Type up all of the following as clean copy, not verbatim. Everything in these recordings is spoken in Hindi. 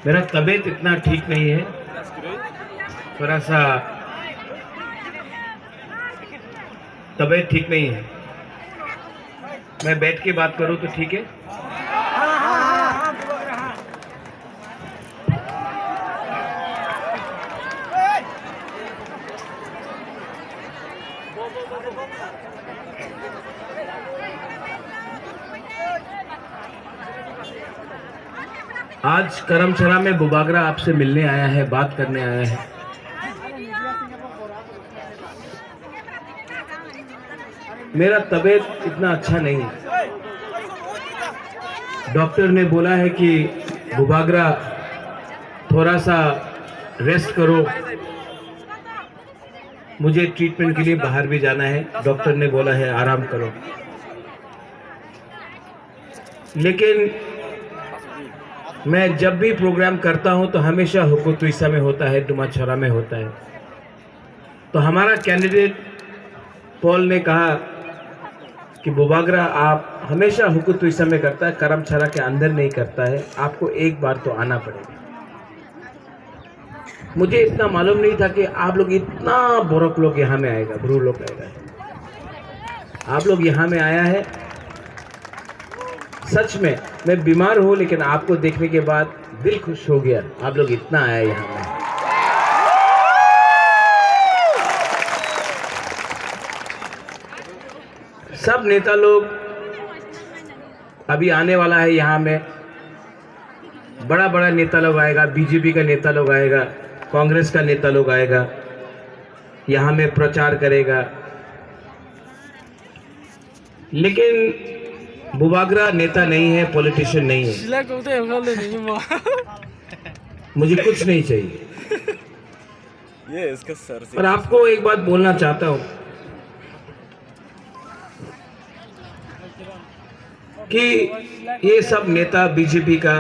मेरा तबीयत इतना ठीक नहीं है, थोड़ा सा तबीयत ठीक नहीं है। मैं बैठ के बात करूं तो ठीक है? आज करमसरा में बुबागरा आपसे मिलने आया है, बात करने आया है। मेरा तबीयत इतना अच्छा नहीं है। डॉक्टर ने बोला है कि बुबागरा थोड़ा सा रेस्ट करो, मुझे ट्रीटमेंट के लिए बाहर भी जाना है। डॉक्टर ने बोला है आराम करो। लेकिन मैं जब भी प्रोग्राम करता हूं तो हमेशा हुकुतुइसा में होता है, डुमाछरा में होता है। तो हमारा कैंडिडेट पॉल ने कहा कि बुबागरा आप हमेशा हुकुतुइसा में करता है, करमसरा के अंदर नहीं करता है, आपको एक बार तो आना पड़ेगा। मुझे इतना मालूम नहीं था कि आप लोग इतना बोरक लोग यहाँ में आएगा, ब्रू लोग आएगा। आप लोग यहाँ में आया है। सच में मैं बीमार हूँ, लेकिन आपको देखने के बाद दिल खुश हो गया। आप लोग इतना आए यहाँ में। सब नेता लोग अभी आने वाला है यहाँ में। बड़ा बड़ा नेता लोग आएगा, बीजेपी का नेता लोग आएगा, कांग्रेस का नेता लोग आएगा, यहाँ में प्रचार करेगा। लेकिन बुबागरा नेता नहीं है, पॉलिटिशियन नहीं है। मुझे कुछ नहीं चाहिए। ये इसका सर से। और आपको एक बात बोलना चाहता हूं कि ये सब नेता बीजेपी का,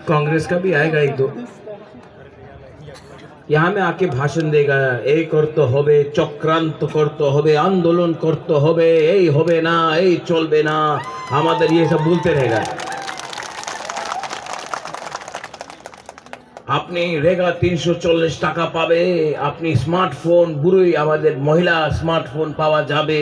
कांग्रेस का भी आएगा एक दो, यहाँ में आके भाषण देगा। এই করতে হবে, চক্রান্ত করতে হবে, आंदोलन করতে হবে, এই হবে না, এই চলবে না, আমাদের ये सब बोलते रहेगा। আপনি রেগা 340 টাকা পাবে, আপনি স্মার্টফোন, বুড়োই আমাদের মহিলা স্মার্টফোন পাওয়া যাবে,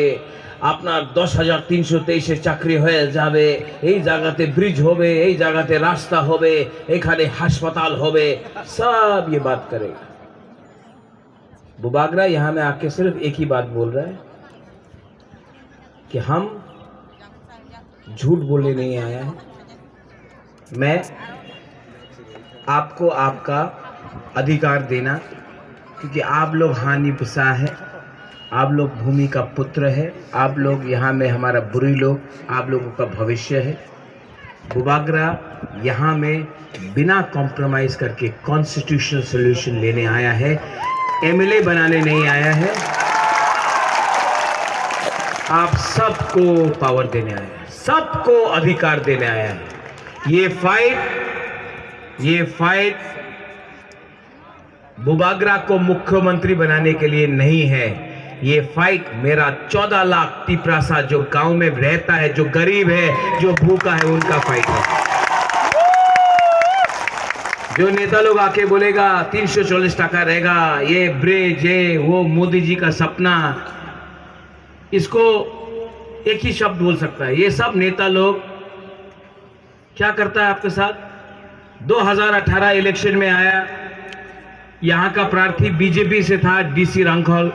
আপনার 10,323 চাকরি হয়ে যাবে, এই জায়গাতে ব্রিজ হবে, এই জায়গাতে রাস্তা হবে, এখানে হাসপাতাল হবে, सब ये बात करेगा। बुबागरा यहाँ में आके सिर्फ एक ही बात बोल रहा है कि हम झूठ बोलने नहीं आया है। मैं आपको आपका अधिकार देना, क्योंकि आप लोग हानि पिसा है, आप लोग भूमि का पुत्र है, आप लोग यहाँ में हमारा बुरी लोग, आप लोगों का भविष्य है। बुबागरा यहाँ में बिना कॉम्प्रोमाइज करके कॉन्स्टिट्यूशनल सॉल्यूशन लेने आया है, एमएलए बनाने नहीं आया है। आप सबको पावर देने आया है, सबको अधिकार देने आया है। ये फाइट बुबागरा को मुख्यमंत्री बनाने के लिए नहीं है। ये फाइट मेरा 14 लाख तिपरासा जो गांव में रहता है, जो गरीब है, जो भूखा है, उनका फाइट है। जो नेता लोग आके बोलेगा 340 टाका रहेगा, ये ब्रिज, ये वो मोदी जी का सपना, इसको एक ही शब्द बोल सकता है। ये सब नेता लोग क्या करता है आपके साथ? 2018 इलेक्शन में आया, यहाँ का प्रार्थी बीजेपी से था, डीसी रांखल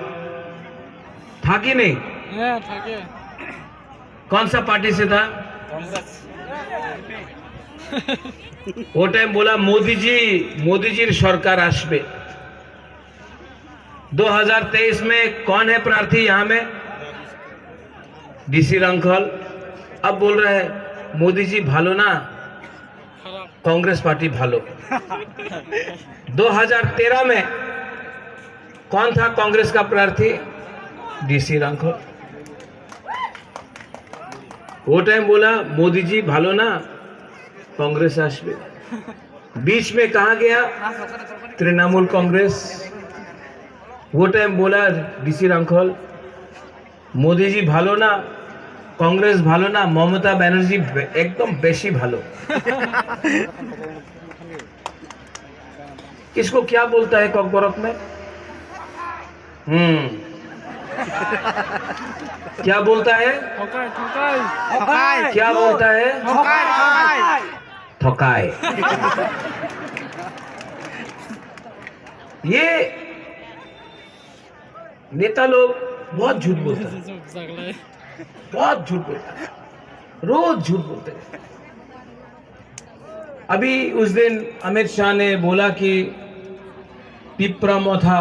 था कि नहीं? था क्या? कौन सा पार्टी से था? वो टाइम बोला मोदी जी सरकार आसबे। 2023 में कौन है प्रार्थी यहाँ में? डीसी रांखल। अब बोल रहे हैं मोदी जी भालो ना, कांग्रेस पार्टी भालो। 2013 में कौन था कांग्रेस का प्रार्थी? डीसी रांखल। वो टाइम बोला मोदी जी भालो ना, कांग्रेस आसबे। बीच में कहा गया? तृणमूल कांग्रेस। वो टाइम बोला डीसी रांखल मोदी जी भालो ना, कांग्रेस भालो ना, ममता बनर्जी एकदम बेशी भालो। इसको क्या बोलता है कॉकबोरक में? क्या बोलता है? क्या बोलता है? थकाए। ये नेता लोग बहुत झूठ बोलते हैं, बहुत झूठ बोलते हैं, रोज झूठ बोलते हैं। अभी उस दिन अमित शाह ने बोला कि पिपरा मोथा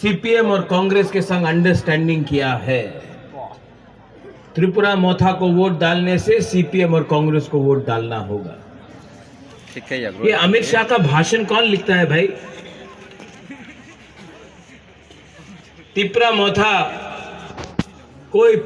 सीपीएम और कांग्रेस के संग अंडरस्टैंडिंग किया है। त्रिपुरा मोथा को वोट डालने से सीपीएम और कांग्रेस को वोट डालना होगा। ठीक है ये अमित शाह का भाषण कौन लिखता है भाई? त्रिपुरा मोथा कोई